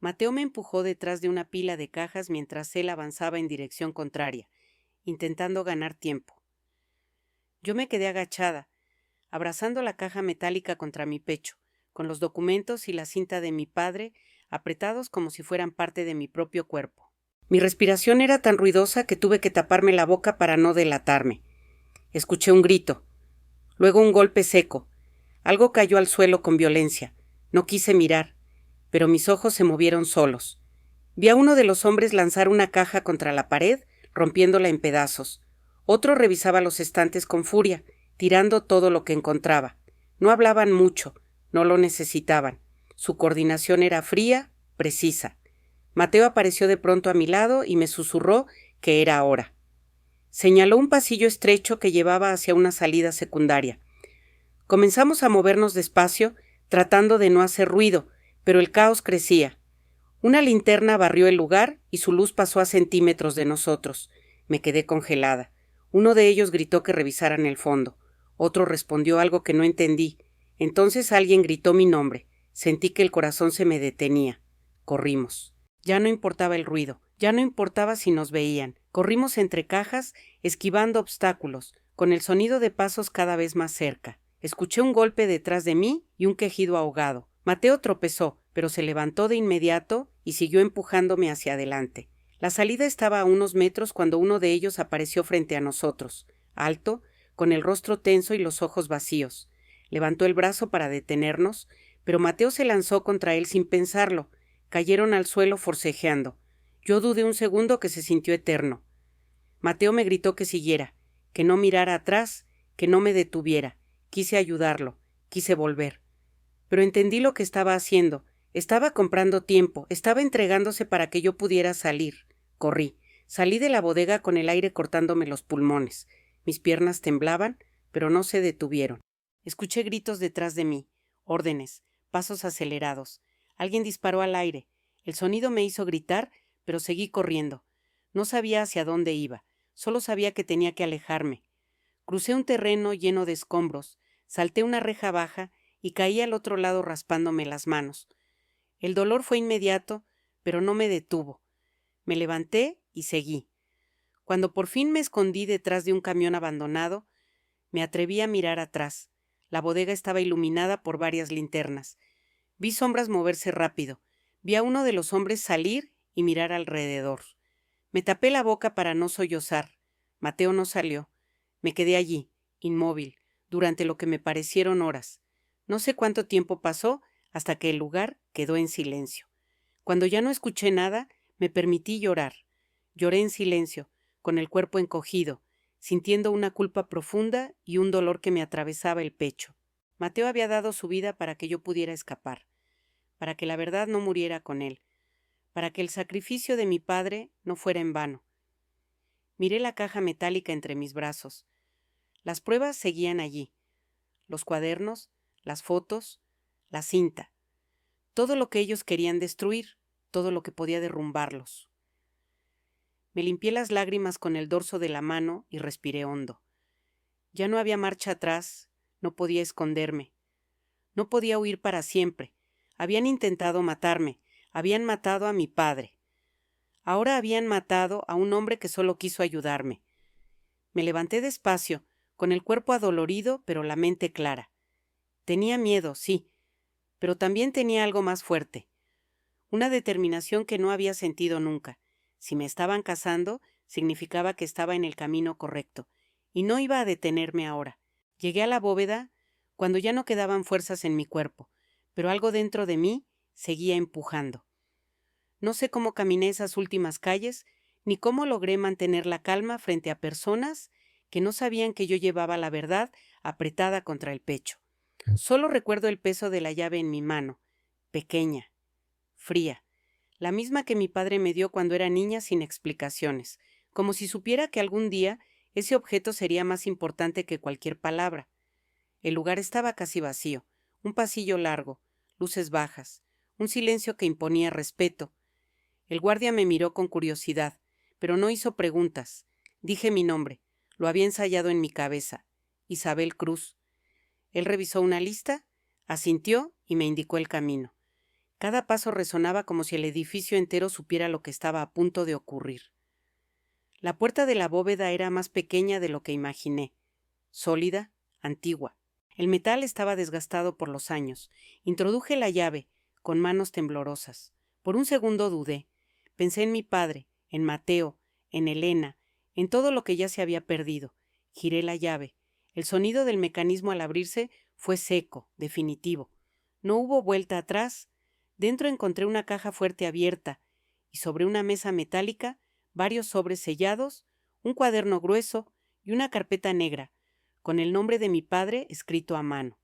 Mateo me empujó detrás de una pila de cajas mientras él avanzaba en dirección contraria, intentando ganar tiempo. Yo me quedé agachada, abrazando la caja metálica contra mi pecho, con los documentos y la cinta de mi padre apretados como si fueran parte de mi propio cuerpo. Mi respiración era tan ruidosa que tuve que taparme la boca para no delatarme. Escuché un grito, luego un golpe seco. Algo cayó al suelo con violencia. No quise mirar, pero mis ojos se movieron solos. Vi a uno de los hombres lanzar una caja contra la pared, rompiéndola en pedazos. Otro revisaba los estantes con furia, tirando todo lo que encontraba. No hablaban mucho, no lo necesitaban. Su coordinación era fría, precisa. Mateo apareció de pronto a mi lado y me susurró que era hora. Señaló un pasillo estrecho que llevaba hacia una salida secundaria. Comenzamos a movernos despacio, tratando de no hacer ruido, pero el caos crecía. Una linterna barrió el lugar y su luz pasó a centímetros de nosotros. Me quedé congelada. Uno de ellos gritó que revisaran el fondo. Otro respondió algo que no entendí. Entonces alguien gritó mi nombre. Sentí que el corazón se me detenía. Corrimos. Ya no importaba el ruido, ya no importaba si nos veían. Corrimos entre cajas, esquivando obstáculos, con el sonido de pasos cada vez más cerca. Escuché un golpe detrás de mí y un quejido ahogado. Mateo tropezó, pero se levantó de inmediato y siguió empujándome hacia adelante. La salida estaba a unos metros cuando uno de ellos apareció frente a nosotros, alto, con el rostro tenso y los ojos vacíos. Levantó el brazo para detenernos, pero Mateo se lanzó contra él sin pensarlo. Cayeron al suelo forcejeando. Yo dudé un segundo que se sintió eterno. Mateo me gritó que siguiera, que no mirara atrás, que no me detuviera. Quise ayudarlo, quise volver. Pero entendí lo que estaba haciendo. Estaba comprando tiempo, estaba entregándose para que yo pudiera salir. Corrí. Salí de la bodega con el aire cortándome los pulmones. Mis piernas temblaban, pero no se detuvieron. Escuché gritos detrás de mí, órdenes, pasos acelerados. Alguien disparó al aire. El sonido me hizo gritar, pero seguí corriendo. No sabía hacia dónde iba, solo sabía que tenía que alejarme. Crucé un terreno lleno de escombros, salté una reja baja y caí al otro lado raspándome las manos. El dolor fue inmediato, pero no me detuvo. Me levanté y seguí. Cuando por fin me escondí detrás de un camión abandonado, me atreví a mirar atrás. La bodega estaba iluminada por varias linternas. Vi sombras moverse rápido. Vi a uno de los hombres salir y mirar alrededor. Me tapé la boca para no sollozar. Mateo no salió. Me quedé allí, inmóvil, durante lo que me parecieron horas. No sé cuánto tiempo pasó hasta que el lugar quedó en silencio. Cuando ya no escuché nada, me permití llorar. Lloré en silencio, con el cuerpo encogido, sintiendo una culpa profunda y un dolor que me atravesaba el pecho. Mateo había dado su vida para que yo pudiera escapar, para que la verdad no muriera con él, para que el sacrificio de mi padre no fuera en vano. Miré la caja metálica entre mis brazos. Las pruebas seguían allí, los cuadernos, las fotos, la cinta, todo lo que ellos querían destruir, todo lo que podía derrumbarlos. Me limpié las lágrimas con el dorso de la mano y respiré hondo. Ya no había marcha atrás, no podía esconderme. No podía huir para siempre. Habían intentado matarme, habían matado a mi padre. Ahora habían matado a un hombre que solo quiso ayudarme. Me levanté despacio, con el cuerpo adolorido, pero la mente clara. Tenía miedo, sí, pero también tenía algo más fuerte. Una determinación que no había sentido nunca. Si me estaban cazando, significaba que estaba en el camino correcto, y no iba a detenerme ahora. Llegué a la bóveda cuando ya no quedaban fuerzas en mi cuerpo, pero algo dentro de mí seguía empujando. No sé cómo caminé esas últimas calles, ni cómo logré mantener la calma frente a personas que no sabían que yo llevaba la verdad apretada contra el pecho. Solo recuerdo el peso de la llave en mi mano, pequeña, fría, la misma que mi padre me dio cuando era niña sin explicaciones, como si supiera que algún día ese objeto sería más importante que cualquier palabra. El lugar estaba casi vacío, un pasillo largo, luces bajas, un silencio que imponía respeto. El guardia me miró con curiosidad, pero no hizo preguntas. Dije mi nombre, lo había ensayado en mi cabeza, Isabel Cruz. Él revisó una lista, asintió y me indicó el camino. Cada paso resonaba como si el edificio entero supiera lo que estaba a punto de ocurrir. La puerta de la bóveda era más pequeña de lo que imaginé, sólida, antigua. El metal estaba desgastado por los años. Introduje la llave, con manos temblorosas. Por un segundo dudé. Pensé en mi padre, en Mateo, en Elena, en todo lo que ya se había perdido. Giré la llave. El sonido del mecanismo al abrirse fue seco, definitivo. No hubo vuelta atrás. Dentro encontré una caja fuerte abierta, y sobre una mesa metálica, varios sobres sellados, un cuaderno grueso y una carpeta negra, con el nombre de mi padre escrito a mano.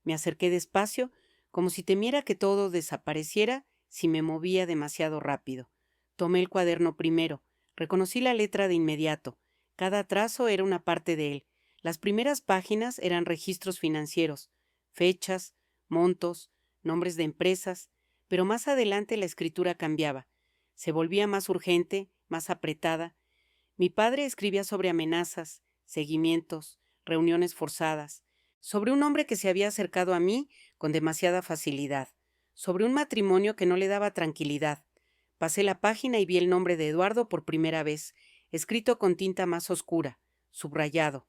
Me acerqué despacio, como si temiera que todo desapareciera si me movía demasiado rápido. Tomé el cuaderno primero, reconocí la letra de inmediato. Cada trazo era una parte de él. Las primeras páginas eran registros financieros, fechas, montos, nombres de empresas, pero más adelante la escritura cambiaba. Se volvía más urgente, más apretada. Mi padre escribía sobre amenazas, seguimientos, reuniones forzadas, sobre un hombre que se había acercado a mí con demasiada facilidad, sobre un matrimonio que no le daba tranquilidad. Pasé la página y vi el nombre de Eduardo por primera vez, escrito con tinta más oscura, subrayado.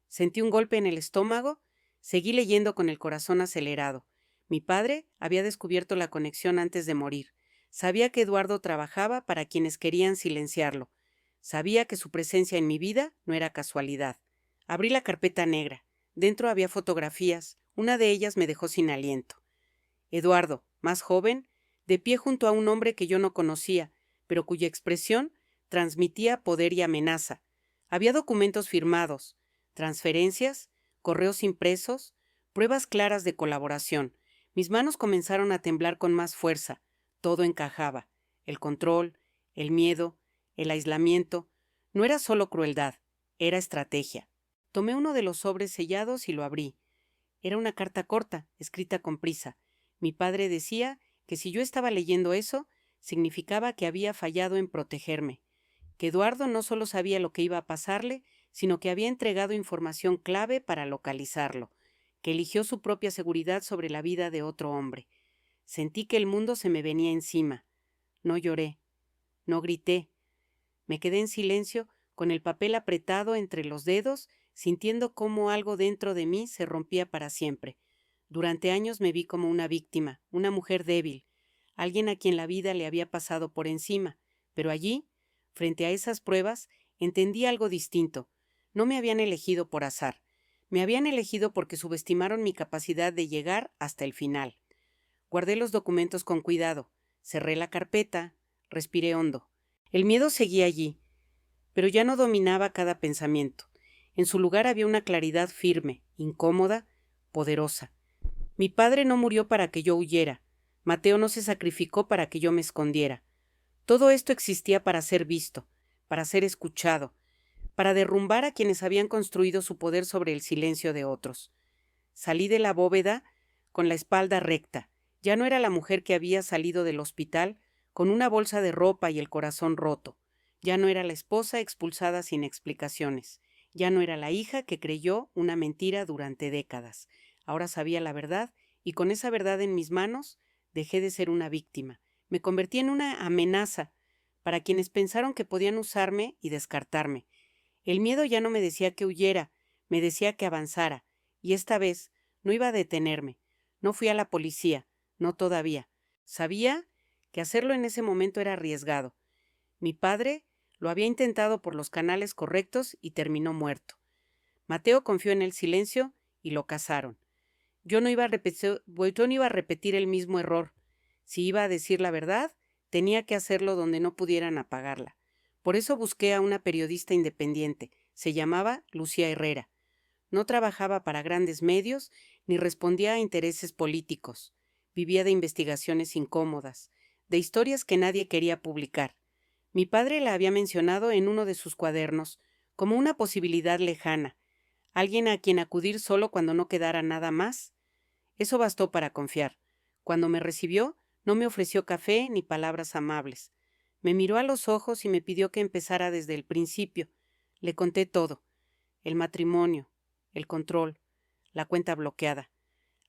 Sentí un golpe en el estómago, seguí leyendo con el corazón acelerado. Mi padre había descubierto la conexión antes de morir. Sabía que Eduardo trabajaba para quienes querían silenciarlo. Sabía que su presencia en mi vida no era casualidad. Abrí la carpeta negra. Dentro había fotografías. Una de ellas me dejó sin aliento. Eduardo, más joven, de pie junto a un hombre que yo no conocía, pero cuya expresión transmitía poder y amenaza. Había documentos firmados, transferencias, correos impresos, pruebas claras de colaboración. Mis manos comenzaron a temblar con más fuerza. Todo encajaba. El control, el miedo, el aislamiento. No era solo crueldad, era estrategia. Tomé uno de los sobres sellados y lo abrí. Era una carta corta, escrita con prisa. Mi padre decía que si yo estaba leyendo eso, significaba que había fallado en protegerme, que Eduardo no solo sabía lo que iba a pasarle, sino que había entregado información clave para localizarlo, que eligió su propia seguridad sobre la vida de otro hombre. Sentí que el mundo se me venía encima. No lloré, no grité. Me quedé en silencio, con el papel apretado entre los dedos, sintiendo cómo algo dentro de mí se rompía para siempre. Durante años me vi como una víctima, una mujer débil, alguien a quien la vida le había pasado por encima, pero allí, frente a esas pruebas, entendí algo distinto. No me habían elegido por azar. Me habían elegido porque subestimaron mi capacidad de llegar hasta el final. Guardé los documentos con cuidado, cerré la carpeta, respiré hondo. El miedo seguía allí, pero ya no dominaba cada pensamiento. En su lugar había una claridad firme, incómoda, poderosa. Mi padre no murió para que yo huyera. Mateo no se sacrificó para que yo me escondiera. Todo esto existía para ser visto, para ser escuchado, para derrumbar a quienes habían construido su poder sobre el silencio de otros. Salí de la bóveda con la espalda recta. Ya no era la mujer que había salido del hospital con una bolsa de ropa y el corazón roto. Ya no era la esposa expulsada sin explicaciones. Ya no era la hija que creyó una mentira durante décadas. Ahora sabía la verdad y con esa verdad en mis manos dejé de ser una víctima. Me convertí en una amenaza para quienes pensaron que podían usarme y descartarme. El miedo ya no me decía que huyera, me decía que avanzara, y esta vez no iba a detenerme. No fui a la policía, no todavía. Sabía que hacerlo en ese momento era arriesgado. Mi padre lo había intentado por los canales correctos y terminó muerto. Mateo confió en el silencio y lo cazaron. Yo no iba a repetir el mismo error. Si iba a decir la verdad, tenía que hacerlo donde no pudieran apagarla. Por eso busqué a una periodista independiente. Se llamaba Lucía Herrera. No trabajaba para grandes medios ni respondía a intereses políticos. Vivía de investigaciones incómodas, de historias que nadie quería publicar. Mi padre la había mencionado en uno de sus cuadernos como una posibilidad lejana, alguien a quien acudir solo cuando no quedara nada más. Eso bastó para confiar. Cuando me recibió, no me ofreció café ni palabras amables. Me miró a los ojos y me pidió que empezara desde el principio. Le conté todo: el matrimonio, el control, la cuenta bloqueada,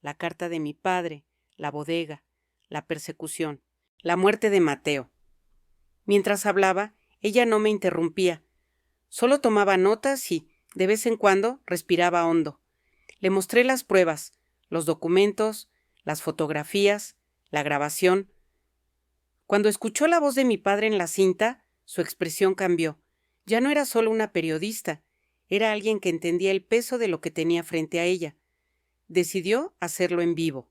la carta de mi padre, la bodega, la persecución, la muerte de Mateo. Mientras hablaba, ella no me interrumpía. Solo tomaba notas y, de vez en cuando, respiraba hondo. Le mostré las pruebas, los documentos, las fotografías, la grabación. Cuando escuchó la voz de mi padre en la cinta, su expresión cambió. Ya no era solo una periodista, era alguien que entendía el peso de lo que tenía frente a ella. Decidió hacerlo en vivo.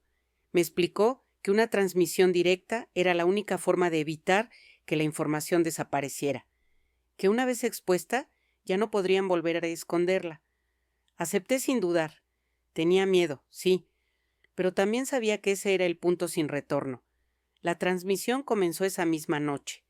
Me explicó que una transmisión directa era la única forma de evitar que la información desapareciera, que una vez expuesta ya no podrían volver a esconderla. Acepté sin dudar. Tenía miedo, sí, pero también sabía que ese era el punto sin retorno. La transmisión comenzó esa misma noche.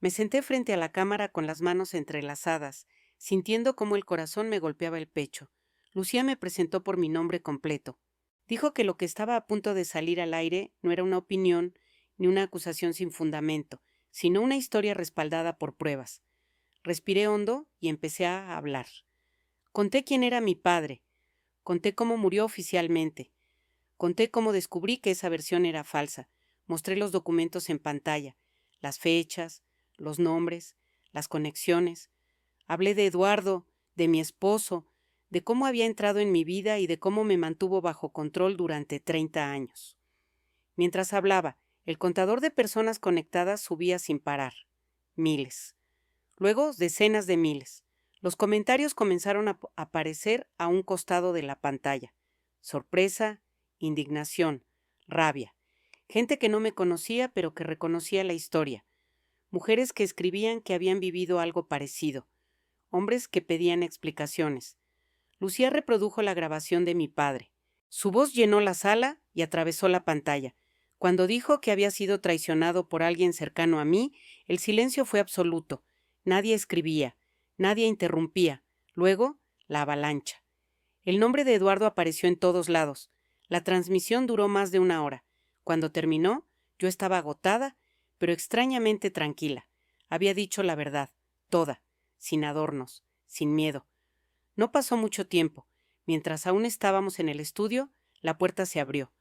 Me senté frente a la cámara con las manos entrelazadas, sintiendo cómo el corazón me golpeaba el pecho. Lucía me presentó por mi nombre completo. Dijo que lo que estaba a punto de salir al aire no era una opinión ni una acusación sin fundamento, sino una historia respaldada por pruebas. Respiré hondo y empecé a hablar. Conté quién era mi padre. Conté cómo murió oficialmente. Conté cómo descubrí que esa versión era falsa. Mostré los documentos en pantalla, las fechas, los nombres, las conexiones. Hablé de Eduardo, de mi esposo, de cómo había entrado en mi vida y de cómo me mantuvo bajo control durante 30 años. Mientras hablaba, el contador de personas conectadas subía sin parar. Miles. Luego, decenas de miles. Los comentarios comenzaron a aparecer a un costado de la pantalla. Sorpresa, indignación, rabia. Gente que no me conocía pero que reconocía la historia. Mujeres que escribían que habían vivido algo parecido. Hombres que pedían explicaciones. Lucía reprodujo la grabación de mi padre. Su voz llenó la sala y atravesó la pantalla. Cuando dijo que había sido traicionado por alguien cercano a mí, el silencio fue absoluto. Nadie escribía, nadie interrumpía. Luego, la avalancha. El nombre de Eduardo apareció en todos lados. La transmisión duró más de 1 hora. Cuando terminó, yo estaba agotada, pero extrañamente tranquila. Había dicho la verdad, toda, sin adornos, sin miedo. No pasó mucho tiempo. Mientras aún estábamos en el estudio, la puerta se abrió.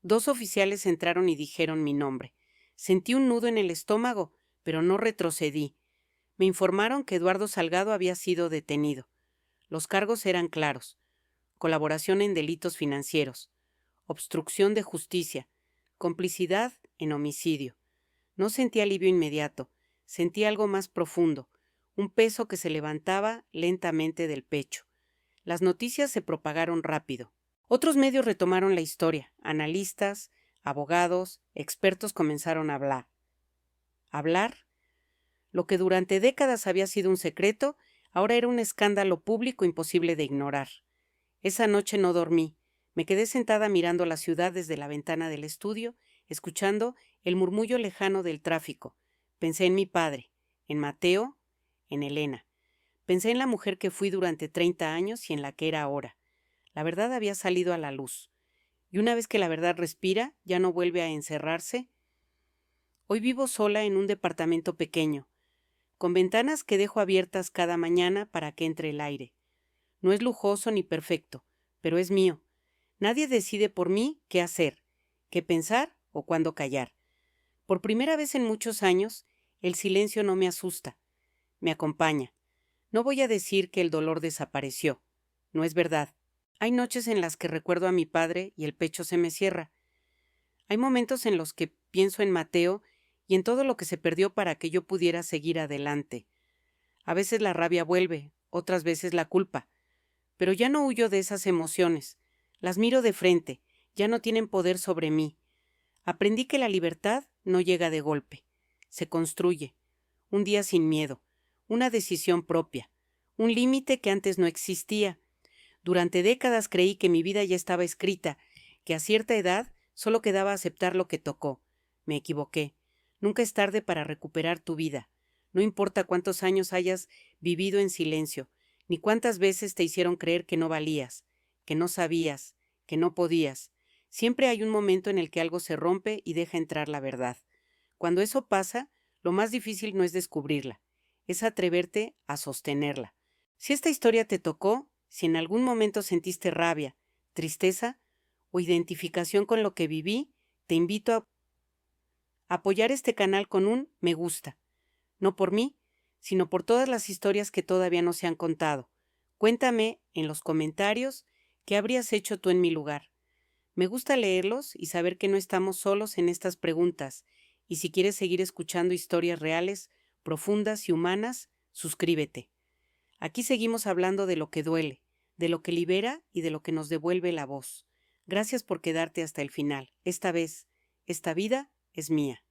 2 oficiales entraron y dijeron mi nombre. Sentí un nudo en el estómago, pero no retrocedí. Me informaron que Eduardo Salgado había sido detenido. Los cargos eran claros: colaboración en delitos financieros, obstrucción de justicia, complicidad en homicidio. No sentí alivio inmediato, sentí algo más profundo, un peso que se levantaba lentamente del pecho. Las noticias se propagaron rápido. Otros medios retomaron la historia. Analistas, abogados, expertos comenzaron a hablar. ¿Hablar? Lo que durante décadas había sido un secreto, ahora era un escándalo público imposible de ignorar. Esa noche no dormí. Me quedé sentada mirando la ciudad desde la ventana del estudio, escuchando el murmullo lejano del tráfico. Pensé en mi padre, en Mateo, en Elena. Pensé en la mujer que fui durante 30 años y en la que era ahora. La verdad había salido a la luz. Y una vez que la verdad respira, ya no vuelve a encerrarse. Hoy vivo sola en un departamento pequeño, con ventanas que dejo abiertas cada mañana para que entre el aire. No es lujoso ni perfecto, pero es mío. Nadie decide por mí qué hacer, qué pensar o cuándo callar. Por primera vez en muchos años, el silencio no me asusta, me acompaña. No voy a decir que el dolor desapareció. No es verdad. Hay noches en las que recuerdo a mi padre y el pecho se me cierra. Hay momentos en los que pienso en Mateo y en todo lo que se perdió para que yo pudiera seguir adelante. A veces la rabia vuelve, otras veces la culpa. Pero ya no huyo de esas emociones. Las miro de frente, ya no tienen poder sobre mí. Aprendí que la libertad no llega de golpe. Se construye. Un día sin miedo. Una decisión propia. Un límite que antes no existía. Durante décadas creí que mi vida ya estaba escrita, que a cierta edad solo quedaba aceptar lo que tocó. Me equivoqué. Nunca es tarde para recuperar tu vida. No importa cuántos años hayas vivido en silencio, ni cuántas veces te hicieron creer que no valías, que no sabías, que no podías. Siempre hay un momento en el que algo se rompe y deja entrar la verdad. Cuando eso pasa, lo más difícil no es descubrirla, es atreverte a sostenerla. Si esta historia te tocó, si en algún momento sentiste rabia, tristeza o identificación con lo que viví, te invito a apoyar este canal con un me gusta. No por mí, sino por todas las historias que todavía no se han contado. Cuéntame en los comentarios qué habrías hecho tú en mi lugar. Me gusta leerlos y saber que no estamos solos en estas preguntas, y si quieres seguir escuchando historias reales, profundas y humanas, suscríbete. Aquí seguimos hablando de lo que duele, de lo que libera y de lo que nos devuelve la voz. Gracias por quedarte hasta el final. Esta vez, esta vida es mía.